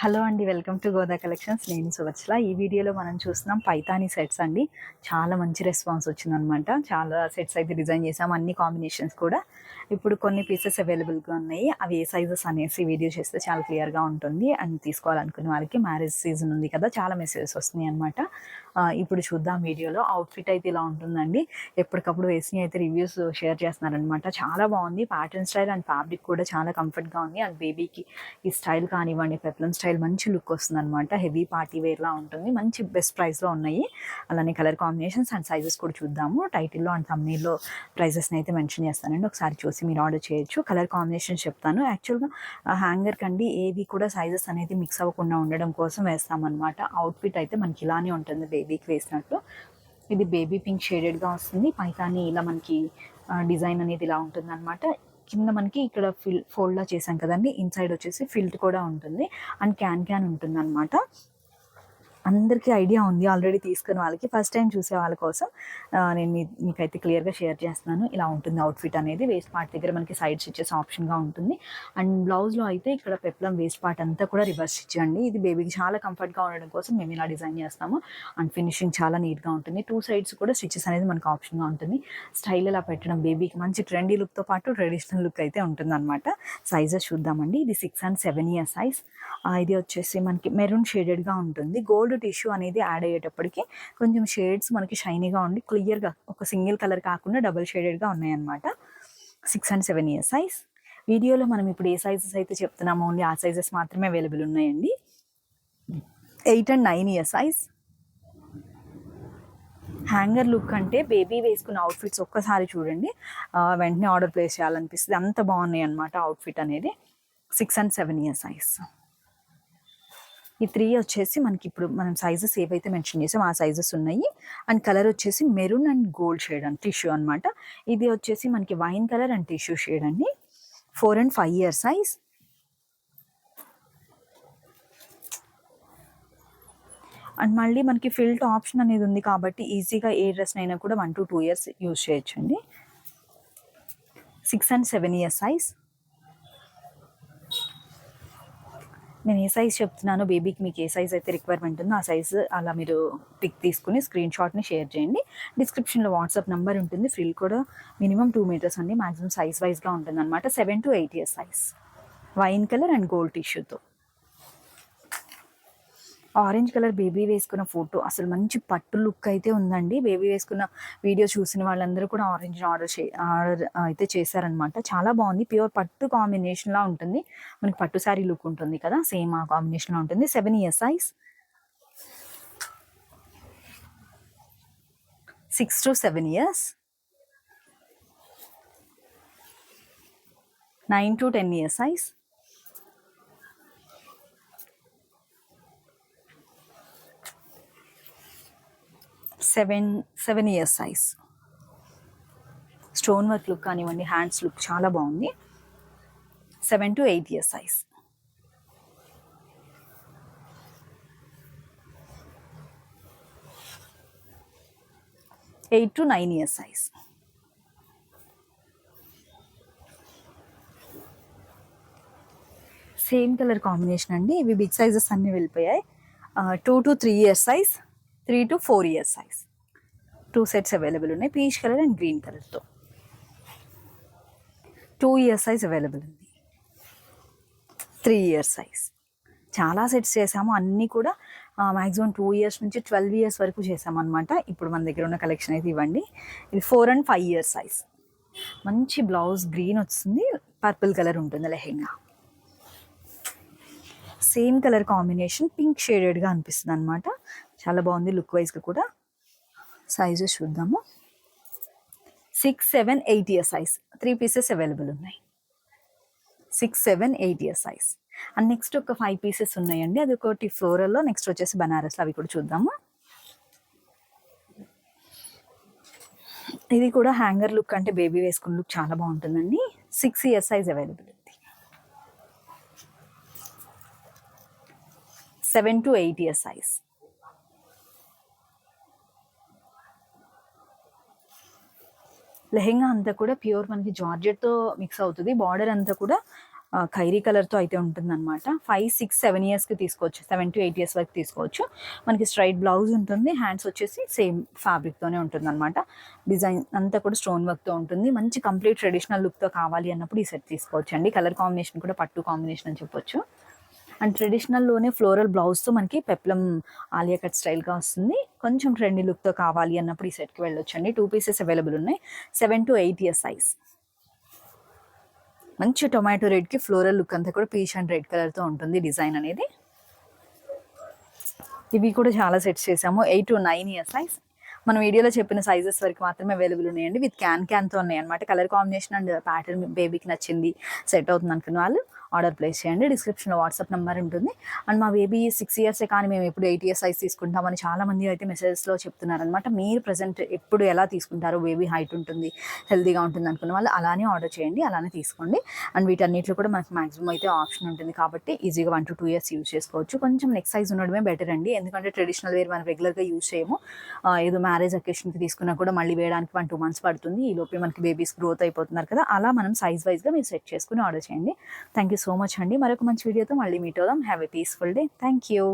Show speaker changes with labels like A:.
A: Hello అండి, welcome to Goda collections. నేను సువత్సల. ఈ వీడియోలో మనం చూస్తున్నాం పైతానీ సెట్స్ అండి. చాలా మంచి రెస్పాన్స్ వచ్చిందనమాట. చాలా సెట్స్ అయితే డిజైన్ చేసాం, అన్ని కాంబినేషన్స్ కూడా. ఇప్పుడు కొన్ని పీసెస్ అవైలబుల్గా ఉన్నాయి. అవి ఏ సైజెస్ అనేసి వీడియో చేస్తే చాలా క్లియర్గా ఉంటుంది. అండ్ తీసుకోవాలనుకునే వాళ్ళకి మ్యారేజ్ సీజన్ ఉంది కదా, చాలా మెసేజెస్ వస్తున్నాయి అనమాట. ఇప్పుడు చూద్దాం వీడియోలో. అవుట్ఫిట్ అయితే ఇలా ఉంటుందండి. ఎప్పటికప్పుడు వేసి అయితే రివ్యూస్ షేర్ చేస్తున్నారనమాట. చాలా బాగుంది. ప్యాటర్న్ స్టైల్ అండ్ ఫ్యాబ్రిక్ కూడా చాలా కంఫర్ట్గా ఉంది. అండ్ బేబీకి ఈ స్టైల్ కానివ్వండి, పెప్లం స్టైల్ మంచి లుక్ వస్తుంది అనమాట. హెవీ పార్టీ వేర్లా ఉంటుంది. మంచి బెస్ట్ ప్రైస్లో ఉన్నాయి. అలానే కలర్ కాంబినేషన్స్ అండ్ సైజెస్ కూడా చూద్దాము. టైటిల్లో అండ్ థంబ్నెయిల్లో ప్రైజెస్ని అయితే మెన్షన్ చేస్తానండి. ఒకసారి చూసి మీరు ఆర్డర్ చేయొచ్చు. కలర్ కాంబినేషన్ చెప్తాను. యాక్చువల్గా హ్యాంగర్ కండి ఏవి కూడా సైజెస్ అనేది మిక్స్ అవ్వకుండా ఉండడం కోసం వేస్తామన్నమాట. అవుట్ఫిట్ అయితే మనకి ఇలానే ఉంటుంది, బేబీకి వేసినట్టు. ఇది బేబీ పింక్ షేడెడ్గా వస్తుంది. పైతాని ఇలా మనకి డిజైన్ అనేది ఇలా ఉంటుంది అనమాట. కింద మనకి ఇక్కడ ఫోల్డ్లా చేసాం కదండి, ఇన్సైడ్ వచ్చేసి ఫిల్ట్ కూడా ఉంటుంది. అండ్ క్యాన్ ఉంటుంది అనమాట. అందరికీ ఐడియా ఉంది ఆల్రెడీ తీసుకున్న వాళ్ళకి. ఫస్ట్ టైం చూసే వాళ్ళ కోసం నేను మీకైతే క్లియర్గా షేర్ చేస్తున్నాను. ఇలా ఉంటుంది అవుట్ఫిట్ అనేది. వేస్ట్ పార్ట్ దగ్గర మనకి సైడ్ స్టిచెస్ ఆప్షన్గా ఉంటుంది. అండ్ బ్లౌజ్లో అయితే ఇక్కడ పెప్లం వేస్ట్ పార్ట్ అంతా కూడా రివర్స్ స్టిచ్ అండి. ఇది బేబీకి చాలా కంఫర్ట్గా ఉండడం కోసం మేము ఇలా డిజైన్ చేస్తాము. అండ్ ఫినిషింగ్ చాలా నీట్గా ఉంటుంది. టూ సైడ్స్ కూడా స్టిచెస్ అనేది మనకు ఆప్షన్గా ఉంటుంది. స్టైల్ ఇలా పెట్టడం బేబీకి మంచి ట్రెండీ లుక్తో పాటు ట్రెడిషనల్ లుక్ అయితే ఉంటుంది అనమాట. సైజెస్ చూద్దామండి. ఇది 6 and 7 year సైజ్. ఇది వచ్చేసి మనకి మెరూన్ షేడెడ్గా ఉంటుంది. గోల్డ్ టిష్యూ అనేది యాడ్ అయ్యేటప్పటికి కొంచెం షేడ్స్ మనకి షైనీగా ఉండి క్లియర్గా ఒక సింగిల్ కలర్ కాకుండా డబుల్ షేడెడ్గా ఉన్నాయన్నమాట. 6 and 7 year సైజ్. వీడియోలో మనం ఇప్పుడు ఏ సైజెస్ అయితే చెప్తున్నామో ఓన్లీ ఆ సైజెస్ మాత్రమే అవైలబుల్ ఉన్నాయండి. 8 and 9 year size. Hanger look అంటే బేబీ వేసుకున్న అవుట్ఫిట్స్ ఒక్కసారి చూడండి, వెంటనే ఆర్డర్ ప్లేస్ చేయాలనిపిస్తుంది. అంత బాగున్నాయి అనమాట అవుట్ఫిట్ అనేది. 6 and 7 year సైజ్. ఈ 3 వచ్చేసి మనకి ఇప్పుడు మనం సైజెస్ ఏవైతే మెన్షన్ చేసాం ఆ సైజెస్ ఉన్నాయి. అండ్ కలర్ వచ్చేసి maroon and gold shade and tissue అనమాట. ఇది వచ్చేసి మనకి wine colour and tissue shade అండి. 4 and 5 year సైజ్. అండ్ మళ్ళీ మనకి ఫిల్ట్ ఆప్షన్ అనేది ఉంది కాబట్టి ఈజీగా ఏ డ్రెస్ అయినా కూడా 1 to 2 years యూజ్ చేయొచ్చండి. 6 and 7 year సైజ్. నేను ఏ సైజ్ చెప్తున్నానో బేబీకి మీకు ఏ సైజ్ అయితే రిక్వైర్మెంట్ ఉందో ఆ సైజు అలా మీరు పిక్ తీసుకుని స్క్రీన్ షాట్ని షేర్ చేయండి. డిస్క్రిప్షన్లో వాట్సాప్ నెంబర్ ఉంటుంది. ఫ్రిల్ కూడా మినిమం 2 meters అండి. మ్యాక్సిమం సైజ్ వైజ్గా ఉంటుంది అనమాట. 7 to 8 year size. Wine colour and gold టిష్యూతో. ఆరెంజ్ కలర్ బేబీ వేసుకున్న ఫోటో అసలు మంచి పట్టు లుక్ అయితే ఉందండి. బేబీ వేసుకున్న వీడియో చూసిన వాళ్ళందరూ కూడా ఆరెంజ్ ఆర్డర్ అయితే చేశారనమాట. చాలా బాగుంది. ప్యూర్ పట్టు కాంబినేషన్లా ఉంటుంది. మనకి పట్టు శారీ లుక్ ఉంటుంది కదా, సేమ్ ఆ కాంబినేషన్లో ఉంటుంది. 7 year size. 6 to 7 years. 9 to 10 year size. 7 year size. Stone work look కానివ్వండి, హ్యాండ్స్ లుక్ చాలా బాగుంది. 7 to 8 year size. 8 to 9 year size. Same colour combination అండి. ఇవి బిగ్ సైజెస్ అన్నీ వెళ్ళిపోయాయి. 2 to 3 year size, 3 to 4 year size. 2 sets available ఉన్నాయి. Peach colour and green కలర్తో. 2 year size available ఉంది. 3 year సైజ్. చాలా సెట్స్ చేసాము. అన్నీ కూడా మ్యాక్సిమం 2 years నుంచి 12 years వరకు చేసామన్నమాట. ఇప్పుడు మన దగ్గర ఉన్న కలెక్షన్ అయితే ఇవ్వండి. ఇది 4 and 5 year సైజ్. మంచి బ్లౌజ్ గ్రీన్ వస్తుంది, పర్పుల్ కలర్ ఉంటుంది lehenga. Same colour combination pink షేడెడ్గా అనిపిస్తుంది అనమాట. చాలా బాగుంది లుక్ వైజ్గా కూడా. సైజెస్ చూద్దాము. 6, 7, 8 year సైజ్. 3 pieces అవైలబుల్ ఉన్నాయి. 6, 7, 8 year సైజ్. అండ్ నెక్స్ట్ ఒక 5 pieces ఉన్నాయండి. అది ఒకటి ఫ్లోరల్లో, నెక్స్ట్ వచ్చేసి బనారస్లో. అవి కూడా చూద్దాము. ఇది కూడా హ్యాంగర్ లుక్ అంటే బేబీ వేసుకున్న లుక్ చాలా బాగుంటుందండి. 6 year సైజ్ అవైలబుల్ ఉంది. 7 to 8 year సైజ్. లెహెంగా అంతా కూడా ప్యూర్ మనకి జార్జెట్తో మిక్స్ అవుతుంది. బార్డర్ అంతా కూడా ఖైరీ కలర్తో అయితే ఉంటుందన్నమాట. 5, 6, 7 ఇయర్స్కి తీసుకోవచ్చు, 7 to 8 ఇయర్స్ వరకు తీసుకోవచ్చు. మనకి స్ట్రైట్ బ్లౌజ్ ఉంటుంది, హ్యాండ్స్ వచ్చేసి సేమ్ ఫ్యాబ్రిక్తోనే ఉంటుందన్నమాట. డిజైన్ అంతా కూడా స్టోన్ వర్క్తో ఉంటుంది. మంచి కంప్లీట్ ట్రెడిషనల్ లుక్తో కావాలి అన్నప్పుడు ఈ సెట్ తీసుకోవచ్చు అండి. కలర్ కాంబినేషన్ కూడా పట్టు కాంబినేషన్ అని చెప్పొచ్చు. అండ్ ట్రెడిషనల్లోనే ఫ్లోరల్ బ్లౌజ్తో మనకి పెప్లం ఆలియా కట్ స్టైల్గా వస్తుంది. కొంచెం ట్రెండీ లుక్తో కావాలి అన్నప్పుడు ఈ సెట్కి వెళ్ళొచ్చండి. 2 పీసెస్ అవైలబుల్ ఉన్నాయి. 7 to 8 ఇయర్స్ సైజ్. మంచి టొమాటో రెడ్కి ఫ్లోరల్ లుక్ అంతా కూడా పీచ్ అండ్ రెడ్ కలర్తో ఉంటుంది డిజైన్ అనేది. ఇవి కూడా చాలా సెట్స్ చేసాము. 8 to 9 ఇయర్స్ సైజ్. మనం వీడియోలో చెప్పిన సైజెస్ వరకు మాత్రమే అవైలబుల్ ఉన్నాయండి. విత్ క్యాన్తో ఉన్నాయి అనమాట. కలర్ కాంబినేషన్ అండ్ ప్యాటర్న్ బేబీకి నచ్చింది, సెట్ అవుతుంది అనుకున్న వాళ్ళు ఆర్డర్ ప్లేస్ చేయండి. డిస్క్రిప్షన్లో వాట్సాప్ నెంబర్ ఉంటుంది. అండ్ మా బేబీ 6 ఇయర్సే కానీ మేము ఎప్పుడు 8 ఇయర్స్ సైజ్ తీసుకుంటామని చాలామంది అయితే మెసేజెస్లో చెప్తున్నారనమాట. మీరు ప్రజెంట్ ఎప్పుడు ఎలా తీసుకుంటారో, బేబీ హైట్ ఉంటుంది, హెల్తీగా ఉంటుంది అనుకున్న వాళ్ళు అలానే ఆర్డర్ చేయండి, అలానే తీసుకోండి. అండ్ వీటన్నిటిలో కూడా మనకు మాక్సిమం అయితే ఆప్షన్ ఉంటుంది కాబట్టి ఈజీగా 1 to 2 ఇయర్స్ యూజ్ చేసుకోవచ్చు. కొంచెం నెక్స్ట్ సైజ్ ఉండడమే బెటర్ అండి, ఎందుకంటే ట్రెడిషనల్ వేర్ మనం రెగ్యులర్గా యూజ్ చేయము. ఏదో మ్యారేజ్ అకేషన్కి తీసుకున్నా కూడా మళ్ళీ వేయడానికి 1-2 months పడుతుంది. ఈ లోపే మనకి బేబీస్ గ్రోత్ అయిపోతున్నారు కదా, అలా మనం సైజ్ వైజ్గా మీరు సెట్ చేసుకుని ఆర్డర్ చేయండి. థ్యాంక్ యూ సో మచ్ అండి. మరొక మంచి వీడియోతో మళ్ళీ మీట్ అవుదాం. Have a peaceful day. Thank you.